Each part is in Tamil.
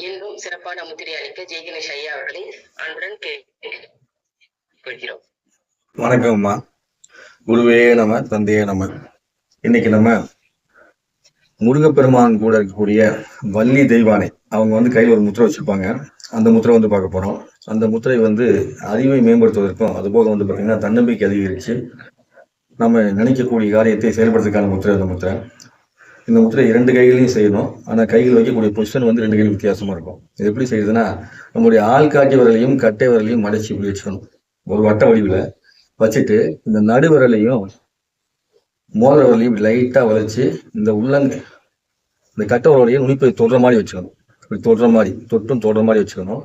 என்றும் சிறப்பான முத்திரை அளிக்க ஜெய் கணேஷ் ஐயா அவர்களை அன்புடன் கேட்கிறோம். வணக்கம்மா. குருவே நம, தந்தையே நம. இன்னைக்கு நம்ம முருகப்பெருமான் கூட இருக்கக்கூடிய வள்ளி தெய்வானை அவங்க கையில் ஒரு முத்திரை வச்சிருப்பாங்க. அந்த முத்திரை பார்க்க போறோம். அந்த முத்திரை அறிவை மேம்படுத்துவதற்கும் அதுபோக பார்த்தீங்கன்னா தன்னம்பிக்கை அதிகரிச்சு நம்ம நினைக்கக்கூடிய காரியத்தை செயல்படுறதுக்கான முத்திரை. அந்த முத்திரை இந்த முத்திரை 2 கைகளையும் செய்யணும். ஆனா கைகள் வைக்கக்கூடிய பொசிஷன் 2 கைகள் வித்தியாசமா இருக்கும். இது எப்படி செய்யுதுன்னா, நம்முடைய ஆள்காட்டி விரலையும் கட்டை விரலையும் மடிச்சு இப்படி வச்சுக்கணும். ஒரு வட்ட வடிவுல வச்சுட்டு இந்த நடுவிரலையும் மோதிர விரலையும் லைட்டா வளைச்சு இந்த கட்டை விரலையும் நுனிப்பை தொடுற மாதிரி வச்சுக்கணும். இப்படி தொடுற மாதிரி தொடுற மாதிரி வச்சுக்கணும்.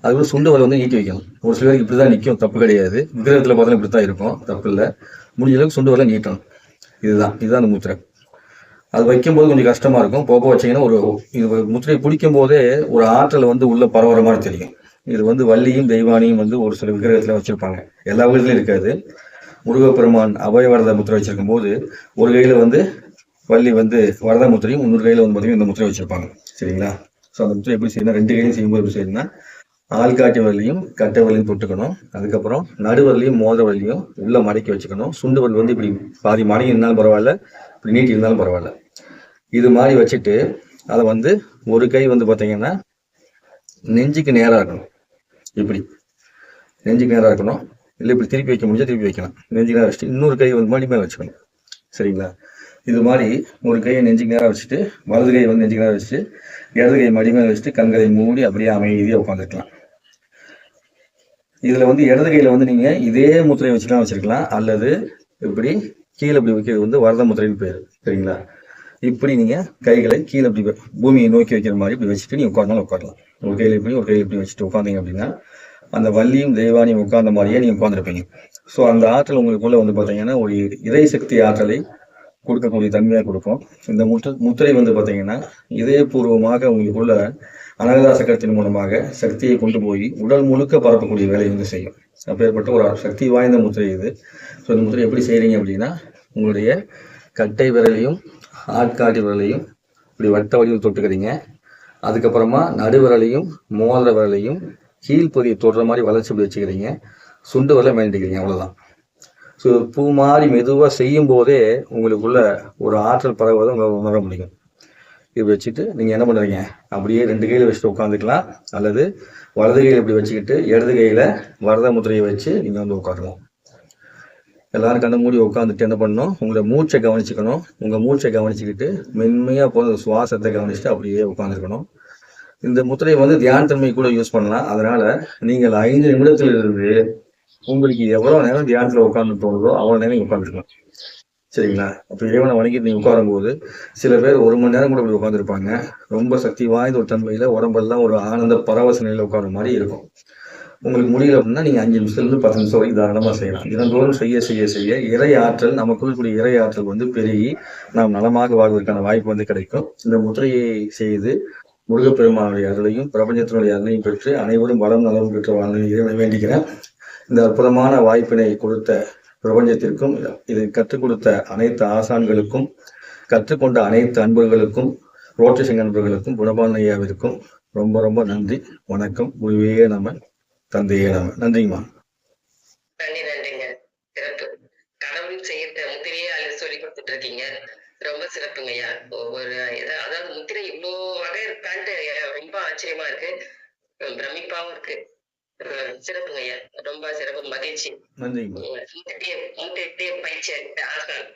அதுக்கு சுண்டு விரல் நீட்டி வைக்கணும். ஒரு சில பேருக்கு இப்படிதான் நிற்கும், தப்பு கிடையாது. விக்கிரகத்துல பார்த்தா இப்படித்தான் இருக்கும், தப்பு இல்லை. முடிஞ்ச அளவுக்கு சுண்டு விரலை நீட்டணும். இதுதான் அந்த முத்திரை. அது வைக்கும்போது கொஞ்சம் கஷ்டமா இருக்கும். போக வச்சீங்கன்னா இது முத்திரை பிடிக்கும் போதே ஒரு ஆற்றல் உள்ள பரவற மாதிரி தெரியும். இது வள்ளியும் தெய்வானியும் ஒரு சில விக்கிரகத்துல வச்சிருப்பாங்க. எல்லா விதத்துலயும் இருக்காது. முருகப்பெருமான் அபயவரத முத்திரை வச்சிருக்கும் போது ஒரு கையில வள்ளி வரத முத்திரையும், இன்னொரு கையில பார்த்தீங்கன்னா இந்த முத்திரை வச்சிருப்பாங்க. சரிங்களா? ஸோ அந்த முத்திரை எப்படி செய்யணும், 2 கையிலையும் செய்யும்போது எப்படி செய்யணும்னா, ஆள்காட்டி வரலையும் கட்டை வரலையும் தொட்டுக்கணும். அதுக்கப்புறம் நடுவரலையும் மோதிர வரலையும் உள்ள மடக்கி வச்சுக்கணும். சுண்டு வரல் இப்படி பாதி மடங்கி இருந்தாலும் பரவாயில்ல, இப்படி நீட்டி இருந்தாலும் பரவாயில்ல. இது மாதிரி வச்சுட்டு அதை ஒரு கை பார்த்தீங்கன்னா நெஞ்சுக்கு நேராக இருக்கணும். இப்படி நெஞ்சுக்கு நேராக இருக்கணும். இல்லை இப்படி திருப்பி வைக்க முடிஞ்சா திருப்பி வைக்கலாம். நெஞ்சுக்கு நேரம் வச்சுட்டு இன்னொரு கை மடி மேலே வச்சுக்கணும். சரிங்களா? இது மாதிரி ஒரு கையை நெஞ்சுக்கு நேராக வச்சுட்டு வலது கை நெஞ்சுக்கு நேராக வச்சுட்டு இடது கை மடி மேலே வச்சுட்டு கண்களை மூடி அப்படியே அமைதியாக உட்காந்துருக்கலாம். இதுல இடது கையில நீங்க இதே முத்திரையை வச்சிருக்கலாம். அல்லது இப்படி கீழே இப்படி வைக்கிறது வரத முத்திரைன்னு பேரு. சரிங்களா? இப்படி நீங்க கைகளை கீழே இப்படி பூமியை நோக்கி வைக்கிற மாதிரி இப்படி வச்சுட்டு நீங்க உட்கார்ந்தாலும் உட்காரலாம். ஒரு கையில இப்படி வச்சுட்டு உட்காந்தீங்க அப்படின்னா அந்த வள்ளியும் தெய்வானியும் உட்கார்ந்த மாதிரியே நீங்க உட்கார்ந்துருப்பீங்க. ஸோ அந்த ஆற்றல் உங்களுக்குள்ள பாத்தீங்கன்னா ஒரு இறை சக்தி ஆற்றலை கொடுக்கக்கூடிய தன்மையா கொடுக்கும். இந்த முத்திரை பாத்தீங்கன்னா இதயபூர்வமாக உங்களுக்குள்ள அனகதா சக்கரத்தின் மூலமாக சக்தியை கொண்டு போய் உடல் முழுக்க பரப்பக்கூடிய வேலையை செய்யும். அப்பேற்பட்ட ஒரு சக்தி வாய்ந்த முத்திரை இது. ஸோ இந்த முத்திரை எப்படி செய்யறீங்க அப்படின்னா, உங்களுடைய கட்டை விரலையும் ஆட்காட்டி விரலையும் இப்படி வட்ட வடிவில் தொட்டுக்கிறீங்க. அதுக்கப்புறமா நடுவிரலையும் மோதிர விரலையும் கீழ்ப்பொதியை தொடுற மாதிரி வளர்ச்சி இப்படி வச்சுக்கிறீங்க. சுண்டு விரலை மேண்டிக்கிறீங்க. அவ்வளவுதான். ஸோ பூ மாதிரி மெதுவாக செய்யும் போதே உங்களுக்குள்ள ஒரு ஆற்றல் பரவுவதை உங்களால் உணர முடியும். இது வச்சுட்டு நீங்கள் என்ன பண்ணுறீங்க, அப்படியே 2 கையில் வச்சுட்டு உட்காந்துக்கலாம். அல்லது வலது கையில் இப்படி வச்சுக்கிட்டு இடது கையில் வரத முத்திரையை வச்சு நீங்கள் உட்காரலாம். எல்லாரும் கண்ணை மூடி உட்காந்துட்டு என்ன பண்ணணும், உங்களை மூச்சை கவனிச்சுக்கணும். உங்கள் மூச்சை கவனிச்சுக்கிட்டு மென்மையாக போகிற சுவாசத்தை கவனிச்சுட்டு அப்படியே உட்காந்துருக்கணும். இந்த முத்திரையை தியானத்தன்மை கூட யூஸ் பண்ணலாம். அதனால நீங்கள் 5 நிமிடத்திலிருந்து உங்களுக்கு எவ்வளவு நேரம் தியானத்துல உட்கார்ந்து தோணுதோ அவ்வளவு நேரம் நீங்க உட்காந்துருக்கலாம். சரிங்களா? அப்ப இறைவனை வணங்கிட்டு நீங்க உட்காரும் போது சில பேர் 1 மணி நேரம் கூட இப்படி உட்காந்துருப்பாங்க. ரொம்ப சக்தி வாய்ந்த ஒரு தன்மையில உடம்பெல்லாம் ஒரு ஆனந்த பரவச நிலையில உட்கார மாதிரி இருக்கும். உங்களுக்கு முடியல அப்படின்னா நீங்க 5 நிமிஷத்துல இருந்து 10 நிமிஷம் வரைக்கும் தாராளமா செய்யலாம். தினந்தோறும் செய்ய செய்ய செய்ய இறை ஆற்றல் நமக்குள்ள இறை ஆற்றல் பெருகி நாம் நலமாக வாழ்வதற்கான வாய்ப்பு கிடைக்கும். இந்த முத்திரையை செய்து முருகப்பெருமானுடைய அருளையும் பிரபஞ்சத்தினுடைய அருளையும் பெற்று அனைவரும் வளம் நலம் பெற்று வாழ்ந்து இறைவனை வேண்டிக்கிறேன். இந்த அற்புதமான வாய்ப்பினை கொடுத்த பிரபஞ்சத்திற்கும், இதை கற்றுக் கொடுத்த அனைத்து ஆசான்களுக்கும், கற்றுக்கொண்ட அனைத்து அன்பர்களுக்கும், ரோட்டரி சங்க நண்பர்களுக்கும், குணபாலன் ஐயாவிற்கும் ரொம்ப ரொம்ப நன்றி. வணக்கம். குருவே நம, தந்தையே நம. நன்றிங்கம்மா. நன்றிங்க. சிறப்பு. கடவுள் செய்யற முத்திரையே அதில் சொல்லி கொடுத்துட்டு இருக்கீங்க. ரொம்ப சிறப்புங்க ஐயா. அதாவது முத்திரை இவ்வளோ வகை இருக்கான்ட்டு ரொம்ப ஆச்சரியமா இருக்கு, பிரமிப்பாவும் இருக்கு. சிறப்புங்க ஐயா. ரொம்ப சிறப்பு, மகிழ்ச்சி. பயிற்சி ஆசான்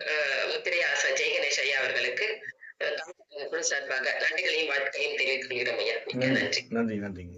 முத்திரை ஆசான் ஜெய் கணேஷ் ஐயா அவர்களுக்கு சார்பாக நன்றிகளையும் வாழ்க்கையும் தெரிவித்துக் கொள்கிறோம் ஐயா. நன்றி. நன்றிங்க.